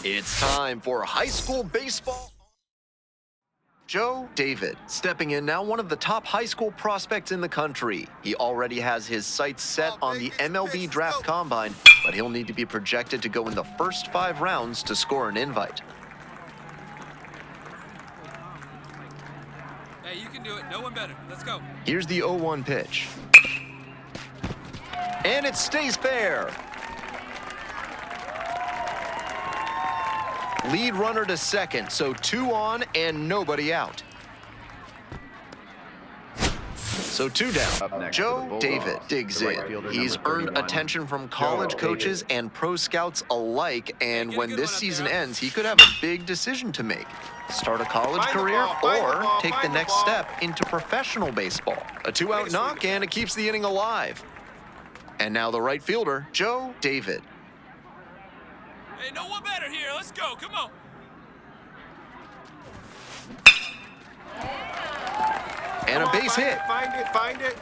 It's time for high school baseball. Joe David, stepping in now, one of the top high school prospects in the country. He already has his sights set on the MLB Draft Combine, but he'll need to be projected to go in the first 5 rounds to score an invite. Hey, you can do it. No one better. Let's go. Here's the 0-1 pitch. And it stays fair. Lead runner to second, so 2 on and nobody out. So 2 down. Joe David digs in. He's earned attention from college coaches and pro scouts alike, and when this season ends, he could have a big decision to make. Start a college career or take the next step into professional baseball. A 2-out knock, and it keeps the inning alive. And now the right fielder, Joe David. Hey, no one better here. Let's go. Come on. And a base hit. Find it.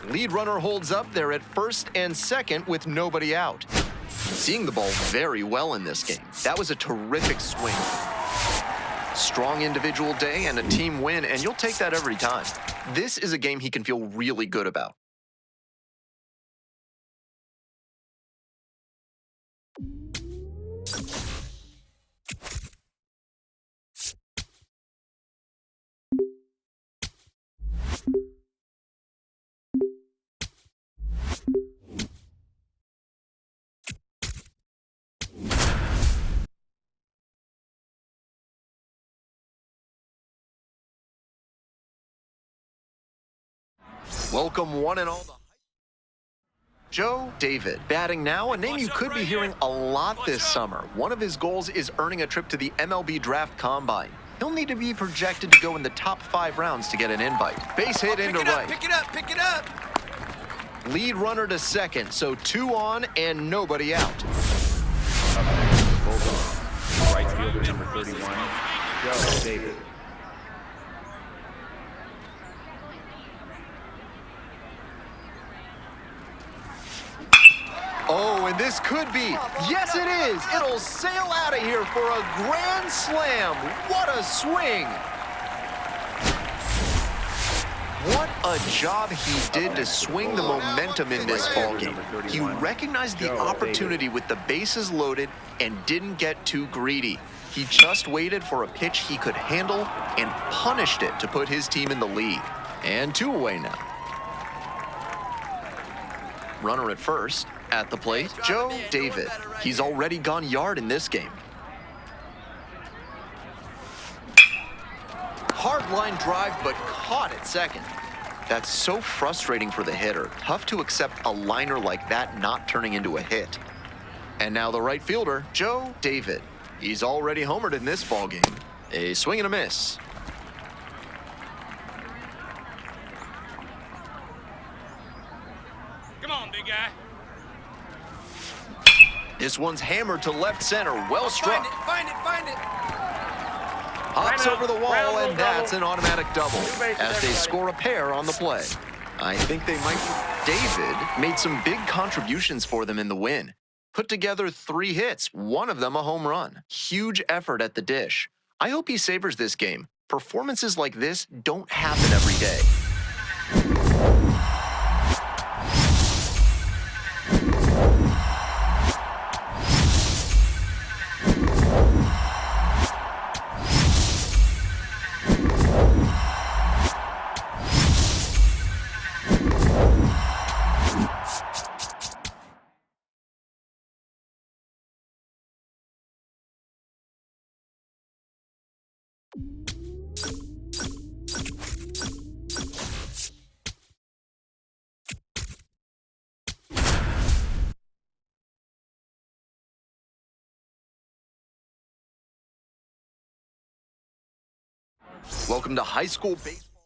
Lead runner holds up there at first and second with nobody out. Seeing the ball very well in this game. That was a terrific swing. Strong individual day and a team win, and you'll take that every time. This is a game he can feel really good about. Welcome one and all to Joe David, batting now, a name you could be hearing a lot this summer. One of his goals is earning a trip to the MLB Draft Combine. He'll need to be projected to go in the top 5 rounds to get an invite. Base hit into right. Pick it up. Lead runner to second, so 2 on and nobody out. Right fielder number 31, Joe David. Oh, and this could be. Yes, it is. It'll sail out of here for a grand slam. What a swing. What a job he did to swing the momentum in this ballgame. He recognized the opportunity with the bases loaded and didn't get too greedy. He just waited for a pitch he could handle and punished it to put his team in the lead. And 2 away now. Runner at first. At the plate, Joe David. He's already gone yard in this game. Hard line drive, but caught at second. That's so frustrating for the hitter. Tough to accept a liner like that not turning into a hit. And now the right fielder, Joe David. He's already homered in this ballgame. A swing and a miss. Come on, big guy. This one's hammered to left center. Well struck. Find it. Hops over the wall, and that's an automatic double as they score a pair on the play. I think they might. David made some big contributions for them in the win. Put together 3 hits, one of them a home run. Huge effort at the dish. I hope he savors this game. Performances like this don't happen every day. Welcome to high school baseball.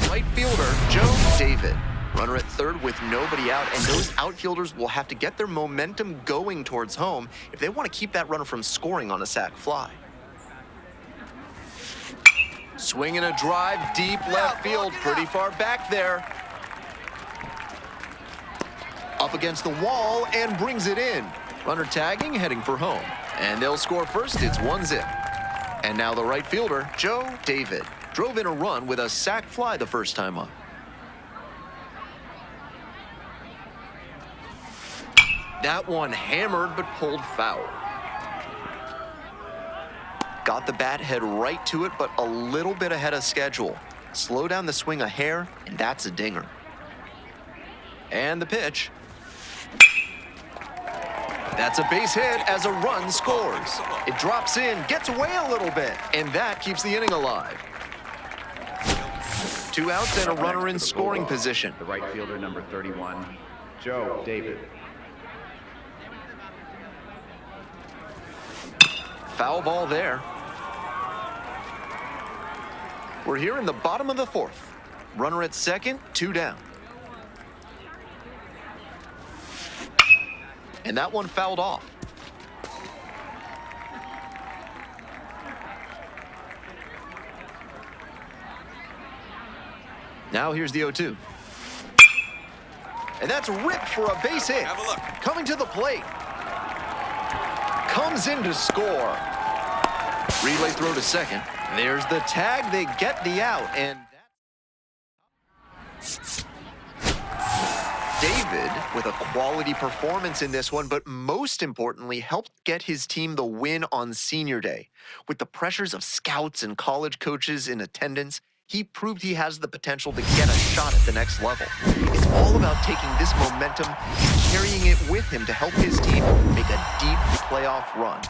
Right fielder, Joe David. Runner at third with nobody out, and those outfielders will have to get their momentum going towards home if they want to keep that runner from scoring on a sac fly. Swinging a drive deep left field, pretty far back there. Up against the wall and brings it in. Runner tagging, heading for home. And they'll score first, it's 1-0. And now the right fielder, Joe David, drove in a run with a sac fly the first time up. That one hammered but pulled foul. Got the bat head right to it, but a little bit ahead of schedule. Slow down the swing a hair, and that's a dinger. And the pitch. That's a base hit as a run scores. It drops in, gets away a little bit, and that keeps the inning alive. 2 outs and a runner in scoring position. The right fielder, number 31, Joe David. Foul ball there. We're here in the bottom of the fourth. Runner at second, 2 down. And that one fouled off. Now here's the 0-2. And that's ripped for a base hit. Have a look. Coming to the plate. Comes in to score. Relay throw to second. There's the tag. They get the out. And David with a quality performance in this one, but most importantly, helped get his team the win on senior day. With the pressures of scouts and college coaches in attendance, he proved he has the potential to get a shot at the next level. It's all about taking this momentum and carrying it with him to help his team make a deep playoff run.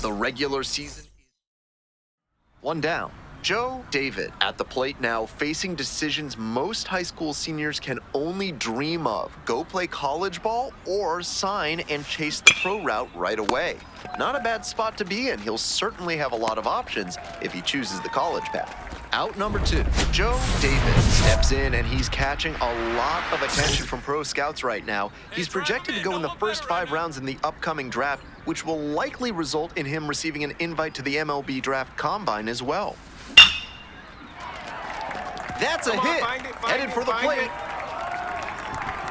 The regular season. 1 down. Joe David at the plate now, facing decisions most high school seniors can only dream of. Go play college ball or sign and chase the pro route right away. Not a bad spot to be in. He'll certainly have a lot of options if he chooses the college path. Out number 2, Joe David steps in, and he's catching a lot of attention from pro scouts right now. He's projected to go in the first 5 rounds in the upcoming draft, which will likely result in him receiving an invite to the MLB Draft Combine as well. That's a hit, headed for the plate.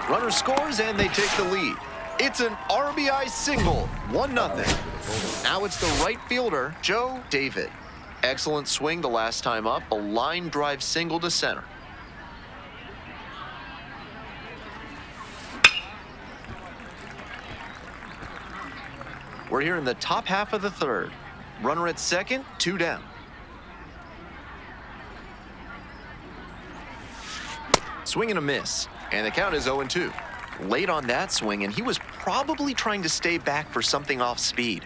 Runner scores, and they take the lead. It's an RBI single, 1-0. Now it's the right fielder, Joe David. Excellent swing the last time up, a line drive single to center. We're here in the top half of the third. Runner at second, 2 down. Swing and a miss, and the count is 0-2. Late on that swing, and he was probably trying to stay back for something off speed.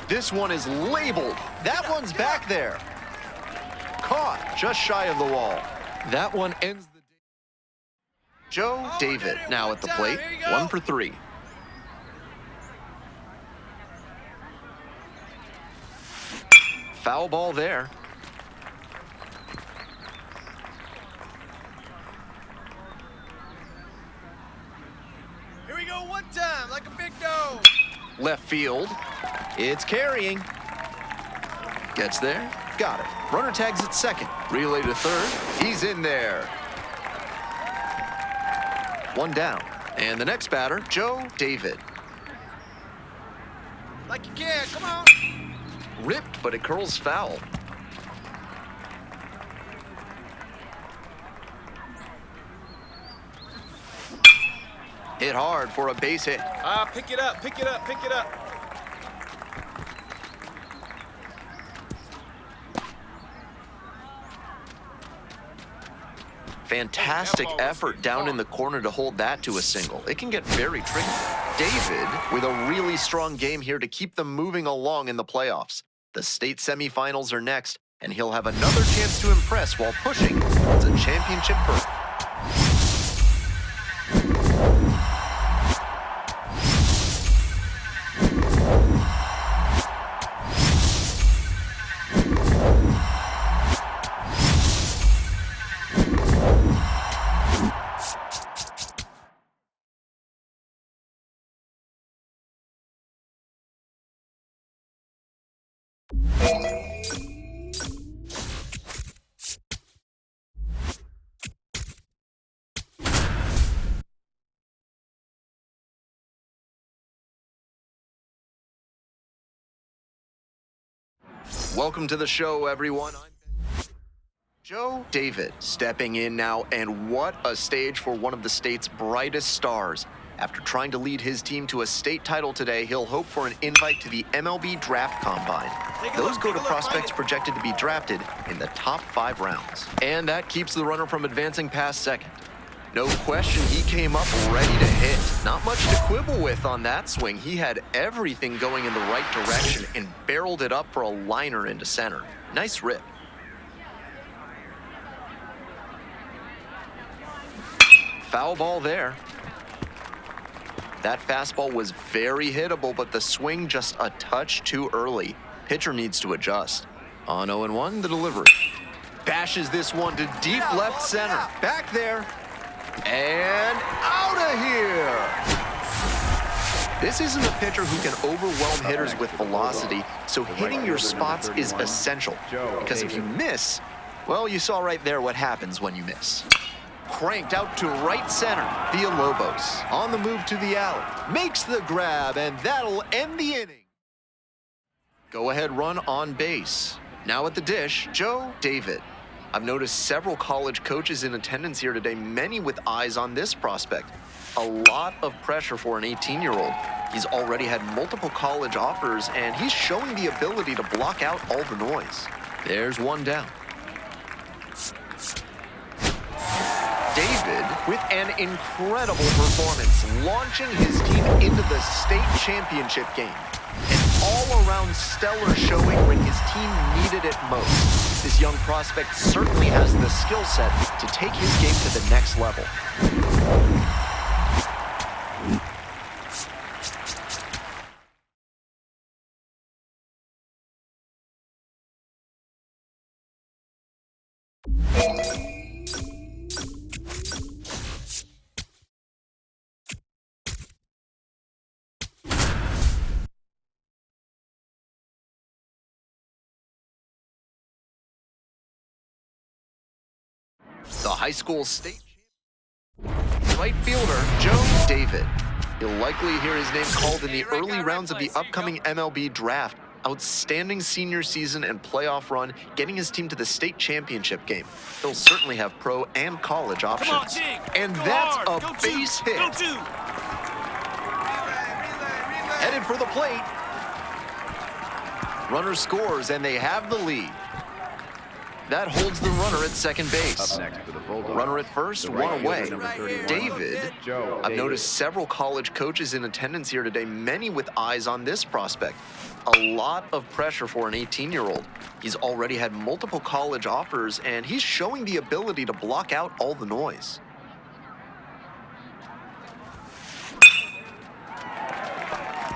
This one is labeled. That one's back there. Caught just shy of the wall. That one ends the day. Joe David now at the plate, 1 for 3. Foul ball there. Here we go one time, like a big dog. Left field. It's carrying. Gets there. Got it. Runner tags at second. Relay to third. He's in there. 1 down. And the next batter, Joe David. Like you can, come on. Ripped, but it curls foul. Hit hard for a base hit. Pick it up, pick it up, pick it up. Fantastic effort down in the corner to hold that to a single. It can get very tricky. David with a really strong game here to keep them moving along in the playoffs. The state semifinals are next, and he'll have another chance to impress while pushing towards a championship berth. Welcome to the show, everyone. I'm Joe David stepping in now, and what a stage for one of the state's brightest stars. After trying to lead his team to a state title today, he'll hope for an invite to the MLB Draft Combine. Those go to prospects projected to be drafted in the top 5 rounds. And that keeps the runner from advancing past second. No question, he came up ready to hit. Not much to quibble with on that swing. He had everything going in the right direction and barreled it up for a liner into center. Nice rip. Foul ball there. That fastball was very hittable, but the swing just a touch too early. Pitcher needs to adjust. On 0-1, the delivery. Bashes this one to deep left center. Back there. And out of here! This isn't a pitcher who can overwhelm hitters with velocity, so hitting your spots is essential. Because if you miss, well, you saw right there what happens when you miss. Cranked out to right center, Villalobos. On the move to the alley, makes the grab, and that'll end the inning. Go-ahead run on base. Now at the dish, Joe David. I've noticed several college coaches in attendance here today, many with eyes on this prospect. A lot of pressure for an 18-year-old. He's already had multiple college offers, and he's showing the ability to block out all the noise. There's one down. David with an incredible performance, launching his team into the state championship game. An all-around stellar showing when his team needed it most. This young prospect certainly has the skill set to take his game to the next level. The high school state right fielder, Joe David. You'll likely hear his name called in the early rounds of the upcoming MLB draft. Outstanding senior season and playoff run, getting his team to the state championship game. He'll certainly have pro and college options. And that's a base hit. Headed for the plate. Runner scores, and they have the lead. That holds the runner at second base. Runner at first, one away. David, I've noticed several college coaches in attendance here today, many with eyes on this prospect. A lot of pressure for an 18-year-old. He's already had multiple college offers, and he's showing the ability to block out all the noise.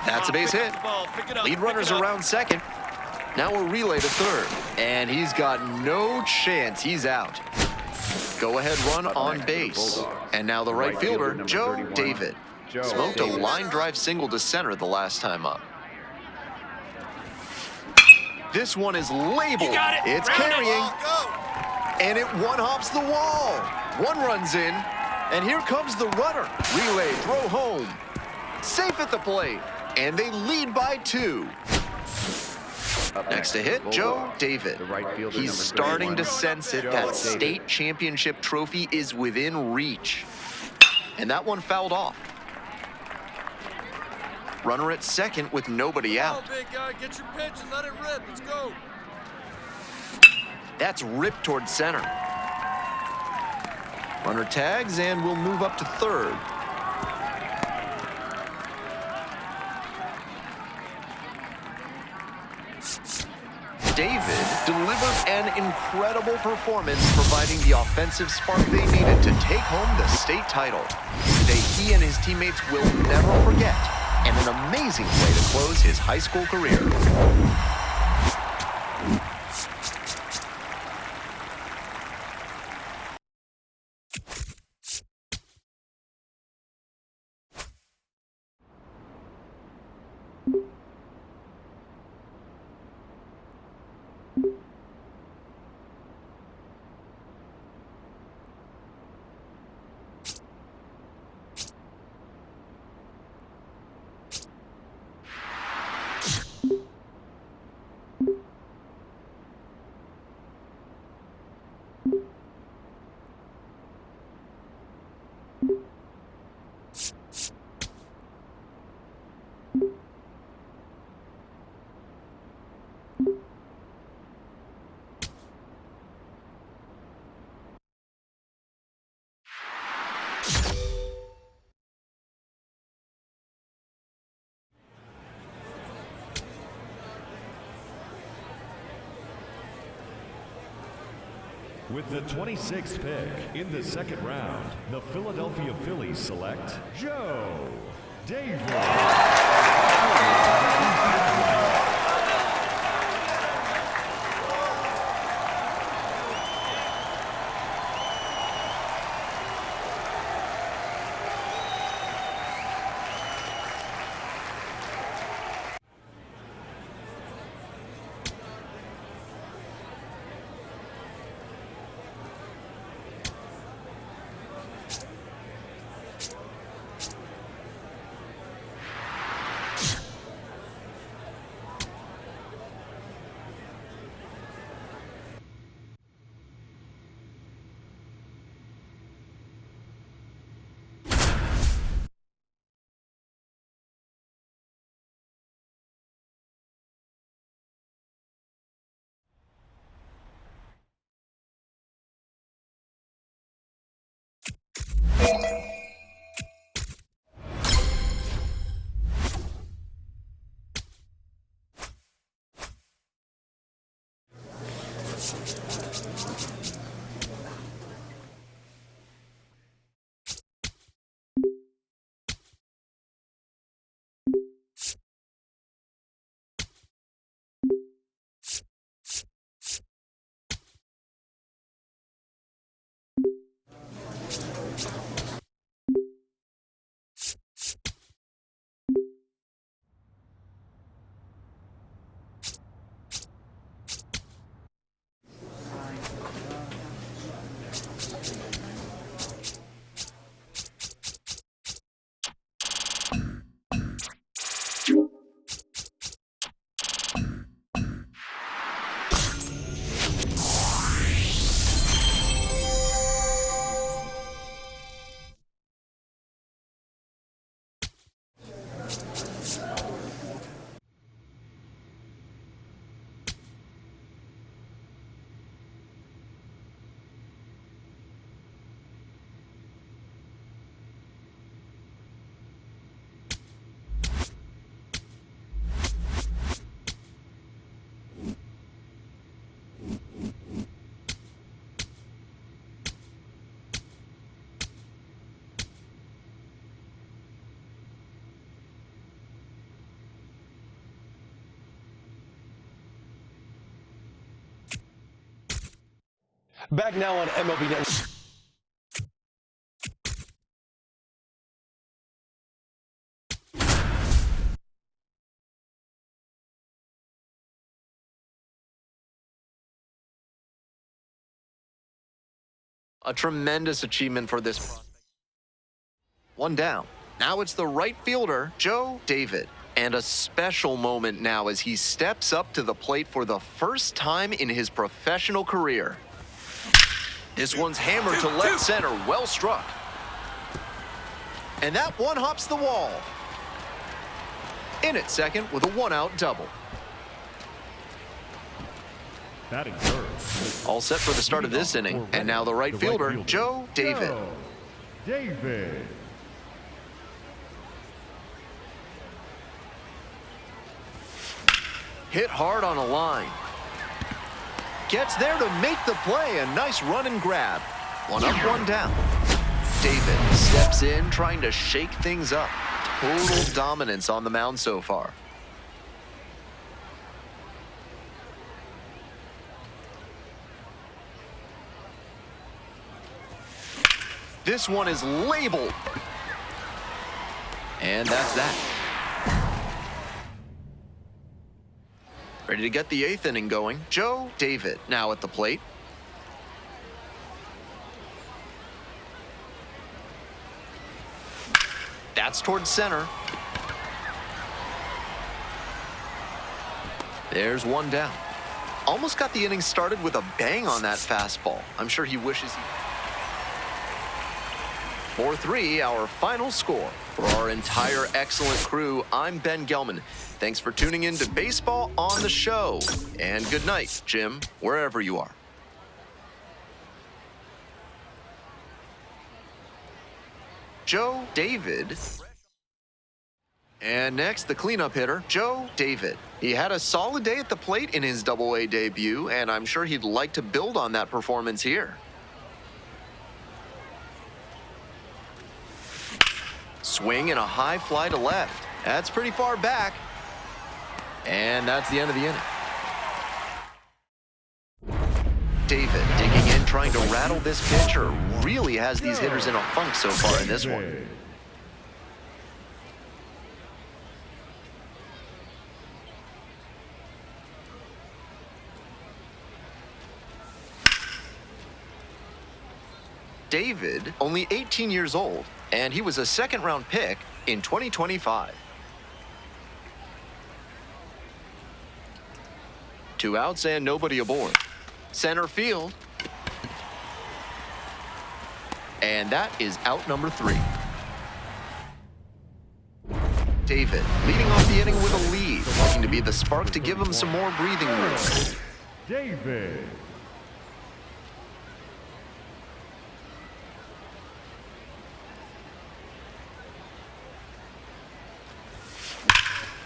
That's a base hit. Lead runner's around second. Now a relay to third, and he's got no chance. He's out. Go-ahead run on base. And now the right fielder, Joe David. Smoked a line drive single to center the last time up. This one is labeled. It's carrying. And it one-hops the wall. One runs in. And here comes the runner. Relay, throw home. Safe at the plate. And they lead by 2. Next to hit, Joe David. He's starting to sense it. That state championship trophy is within reach. And that one fouled off. Runner at second with nobody out. Oh, big guy, get your pitch and let it rip. Let's go. That's ripped towards center. Runner tags and will move up to third. David delivered an incredible performance, providing the offensive spark they needed to take home the state title. Today, he and his teammates will never forget, and an amazing way to close his high school career. With the 26th pick in the second round, the Philadelphia Phillies select Joe David. Back now on MLB Network. A tremendous achievement for this prospect. One down. Now it's the right fielder, Joe David. And a special moment now as he steps up to the plate for the first time in his professional career. This one's hammered to left center, well struck. And that one hops the wall. In at second with a one-out double. Batting third. All set for the start of this inning. And now the right fielder, Joe David. Joe David. Hit hard on a line. Gets there to make the play. A nice run and grab. One up, one down. David steps in, trying to shake things up. Total dominance on the mound so far. This one is labeled. And that's that. Ready to get the eighth inning going. Joe David now at the plate. That's towards center. There's one down. Almost got the inning started with a bang on that fastball. I'm sure he wishes he... 4-3, our final score. For our entire excellent crew, I'm Ben Gelman. Thanks for tuning in to Baseball on the Show. And good night, Jim, wherever you are. Joe David. And next, the cleanup hitter, Joe David. He had a solid day at the plate in his Double-A debut, and I'm sure he'd like to build on that performance here. Swing and a high fly to left. That's pretty far back. And that's the end of the inning. David digging in, trying to rattle this pitcher. Really has these hitters in a funk so far in this one. David, only 18 years old, and he was a second-round pick in 2025. 2 outs and nobody aboard. Center field. And that is out number 3. David leading off the inning with a lead, looking to be the spark to give him some more breathing room. David.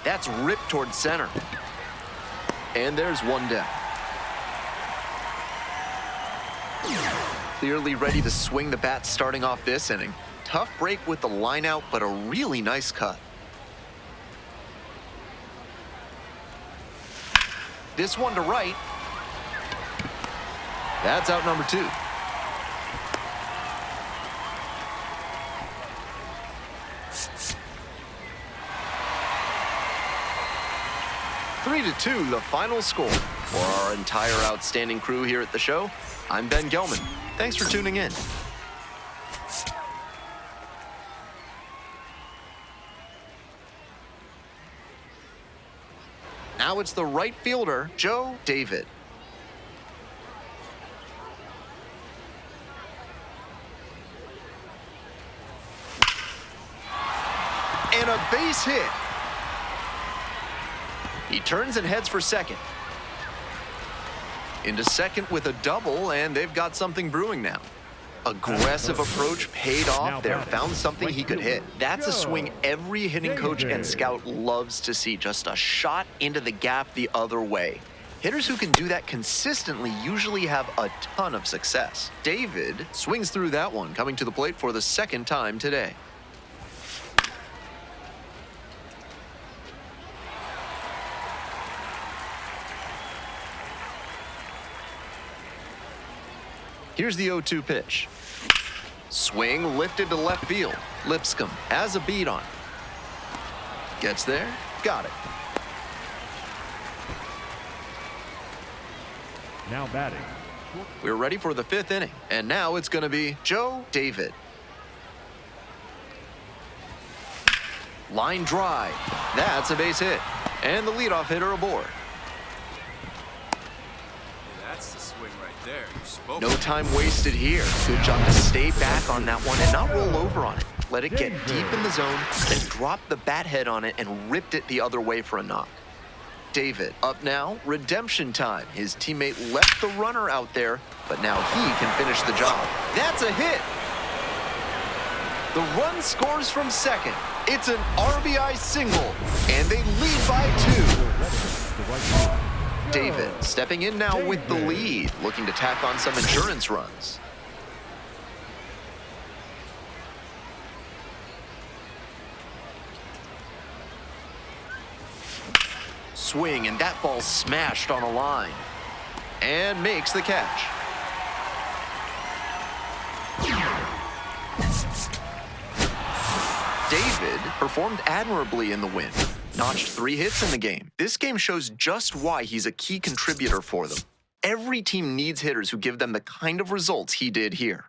That's ripped towards center. And there's one down. Clearly ready to swing the bat starting off this inning. Tough break with the line out, but a really nice cut. This one to right. That's out number 2. Three to 2, the final score. For our entire outstanding crew here at the show, I'm Ben Gelman. Thanks for tuning in. Now it's the right fielder, Joe David. And a base hit. He turns and heads for second. Into second with a double, and they've got something brewing now. Aggressive approach paid off there. Found something he could hit. That's a swing every hitting coach and scout loves to see. Just a shot into the gap the other way. Hitters who can do that consistently usually have a ton of success. David swings through that one, coming to the plate for the second time today. Here's the 0-2 pitch. Swing lifted to left field. Lipscomb has a beat on. Gets there, got it. Now batting. We're ready for the 5th inning, and now it's going to be Joe David. Line drive. That's a base hit. And the leadoff hitter aboard. That's the swing right there. You spoke. No time wasted here. Good job to stay back on that one and not roll over on it. Let it get deep in the zone, then drop the bat head on it and ripped it the other way for a knock. David up now, redemption time. His teammate left the runner out there, but now he can finish the job. That's a hit. The run scores from second. It's an RBI single, and they lead by 2. David stepping in now with the lead, looking to tack on some insurance runs. Swing, and that ball smashed on a line. And makes the catch. David performed admirably in the win. Notched 3 hits in the game. This game shows just why he's a key contributor for them. Every team needs hitters who give them the kind of results he did here.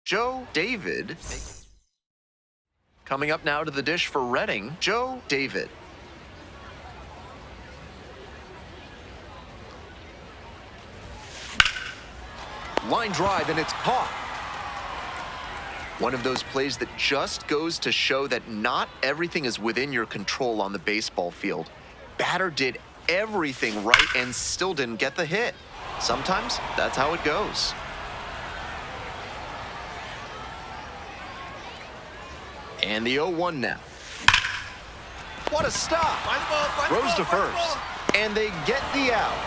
Joe David. Coming up now to the dish for Reading, Joe David. Line drive, and it's caught. One of those plays that just goes to show that not everything is within your control on the baseball field. Batter did everything right and still didn't get the hit. Sometimes that's how it goes. And the 0-1 now. What a stop! Find the ball, find the Throws ball, to find the first. ball. And they get the out.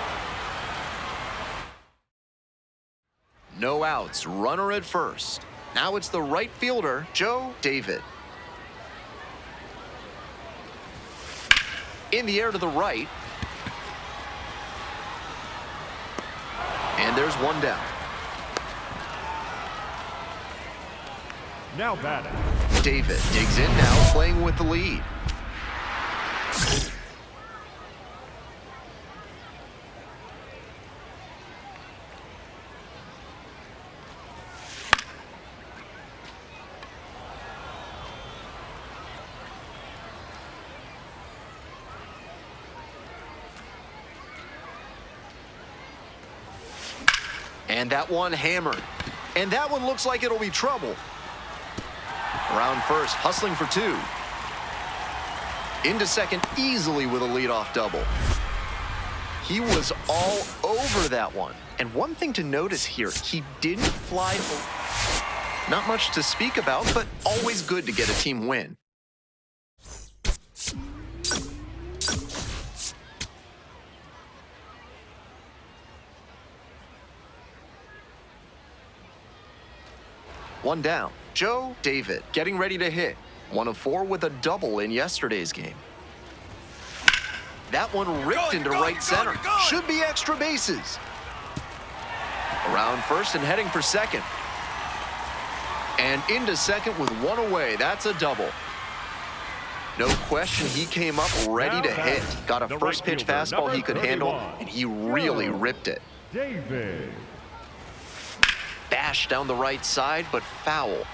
No outs, runner at first. Now it's the right fielder, Joe David. In the air to the right. And there's one down. Now batting. David digs in now, playing with the lead. And that one hammered. And that one looks like it'll be trouble. Around first, hustling for 2. Into second easily with a leadoff double. He was all over that one. And one thing to notice here, he didn't fly. Not much to speak about, but always good to get a team win. One down. Joe David getting ready to hit. 1 of 4 with a double in yesterday's game. That one ripped into right center. Should be extra bases. Around first and heading for second. And into second with 1 away. That's a double. No question, he came up ready to hit. Got a first pitch fastball he could handle, and he really ripped it. David. Bash down the right side, but foul.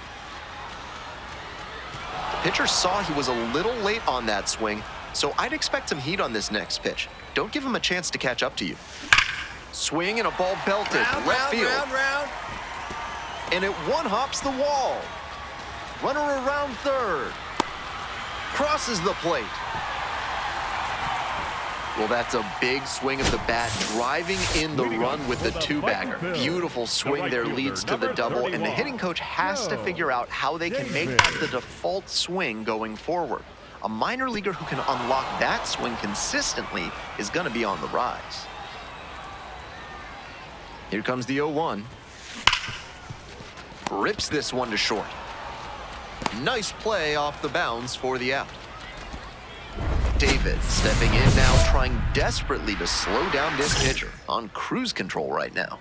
The pitcher saw he was a little late on that swing, so I'd expect some heat on this next pitch. Don't give him a chance to catch up to you. Swing and a ball belted left field. And it one-hops the wall. Runner around third. Crosses the plate. Well, that's a big swing of the bat, driving in the run with the two-bagger. Beautiful swing there leads to the double, and the hitting coach has to figure out how they can make that the default swing going forward. A minor leaguer who can unlock that swing consistently is going to be on the rise. Here comes the 0-1. Rips this one to short. Nice play off the bounce for the out. David stepping in now, trying desperately to slow down this pitcher. On cruise control right now.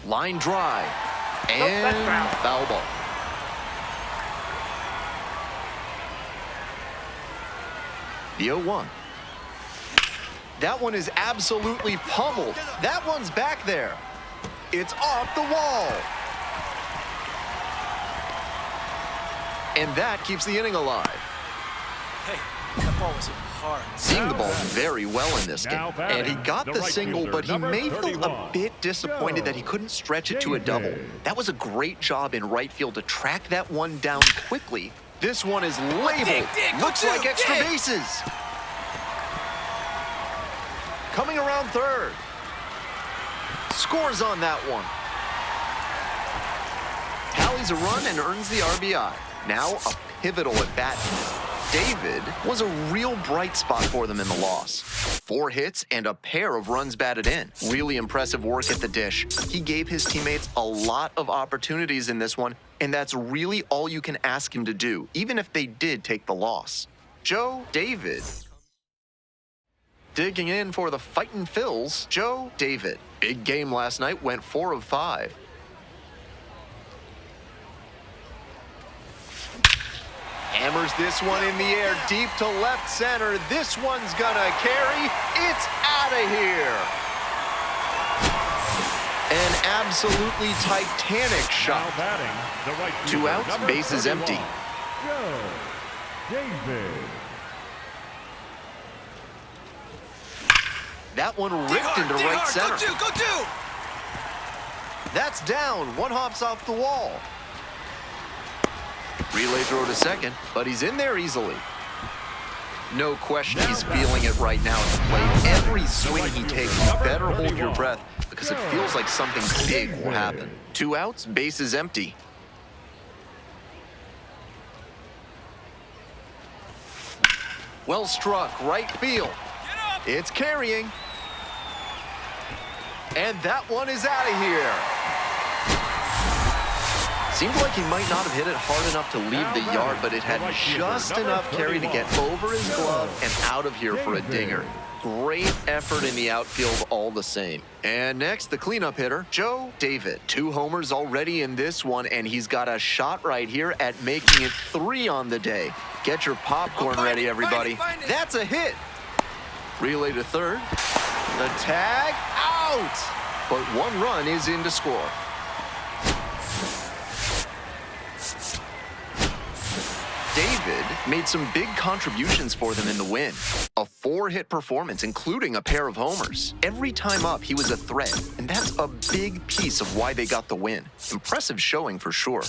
Line drive. And foul ball. The 0-1. That one is absolutely pummeled. That one's back there. It's off the wall. And that keeps the inning alive. Hey, that ball was hard. Seeing the ball very well in this game. And he got the single, but he may feel a bit disappointed that he couldn't stretch it to a double. That was a great job in right field to track that one down quickly. This one is labeled. Looks like extra bases. Coming around third. Scores on that one. Tallies a run and earns the RBI. Now a pivotal at bat. David was a real bright spot for them in the loss. 4 hits and a pair of runs batted in. Really impressive work at the dish. He gave his teammates a lot of opportunities in this one, and that's really all you can ask him to do, even if they did take the loss. Joe David. Digging in for the Fightin' Phils, Joe David. Big game last night, went 4 of 5. Hammers this one in the air, deep to left center. This one's gonna carry. It's out of here. An absolutely titanic shot. Now batting, the right 2 fielder, outs, number bases 31, empty. Joe David. That one ripped into right center. Go two! That's down. One hops off the wall. Relay throw to second, but he's in there easily. No question he's feeling it right now at the plate. Every swing he takes, you better hold your breath because it feels like something big will happen. 2 outs, bases empty. Well struck, right field. It's carrying. And that one is out of here. Seemed like he might not have hit it hard enough to leave the yard, but it had just enough carry to get over his glove and out of here for a dinger. Great effort in the outfield all the same. And next, the cleanup hitter, Joe David. 2 homers already in this one, and he's got a shot right here at making it 3 on the day. Get your popcorn ready, everybody. That's a hit. Relay to third. The tag, out! But 1 run is in to score. David made some big contributions for them in the win. A 4-hit performance, including a pair of homers. Every time up, he was a threat, and that's a big piece of why they got the win. Impressive showing for sure.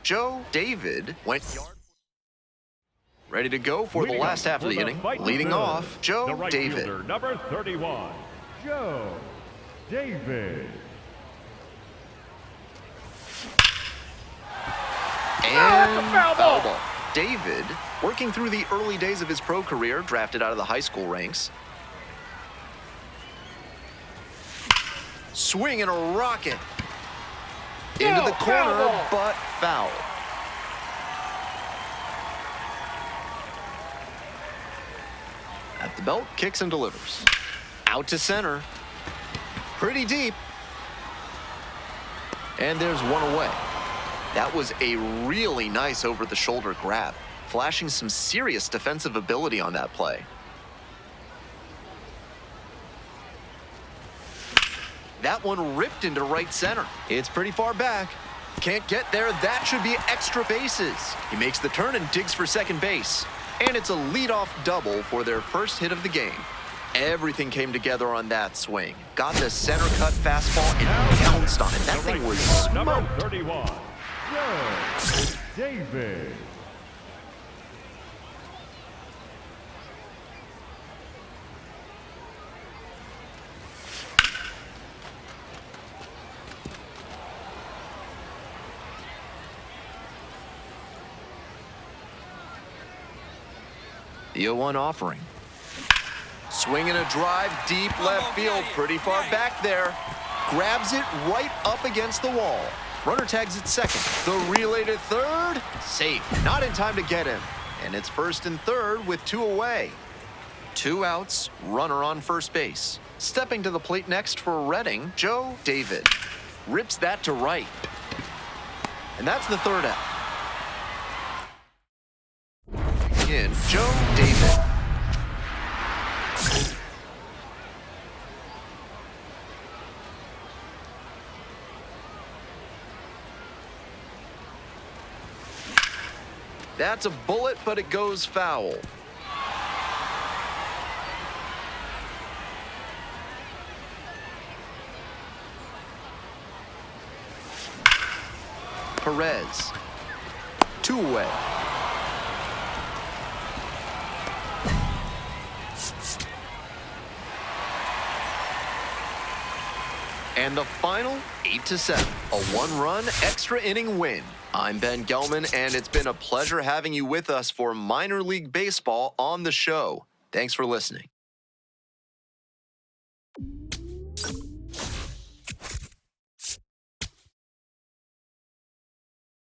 Joe David went yard. Ready to go for the last half of the inning. Leading off, Joe David. Fielder, number 31, Joe David. And foul ball. David, working through the early days of his pro career, drafted out of the high school ranks. Swing and a rocket. Into the corner, but foul. At the belt, kicks and delivers. Out to center. Pretty deep. And there's one away. That was a really nice over-the-shoulder grab, flashing some serious defensive ability on that play. That one ripped into right center. It's pretty far back. Can't get there. That should be extra bases. He makes the turn and digs for second base. And it's a leadoff double for their first hit of the game. Everything came together on that swing. Got the center cut fastball and pounced on it. That thing was Number smoked. 31, Joe David. The 0-1 offering. Swinging a drive deep left field, pretty far back there. Grabs it right up against the wall. Runner tags at second. The relay to third. Safe. Not in time to get him. And it's first and third with 2 away. 2 outs, runner on first base. Stepping to the plate next for Reading, Joe David. Rips that to right. And that's the third out. In Joe David. That's a bullet, but it goes foul. Perez. 2 away. And the final, 8-7, a 1-run extra inning win. I'm Ben Gelman, and it's been a pleasure having you with us for minor league baseball on the show. Thanks for listening.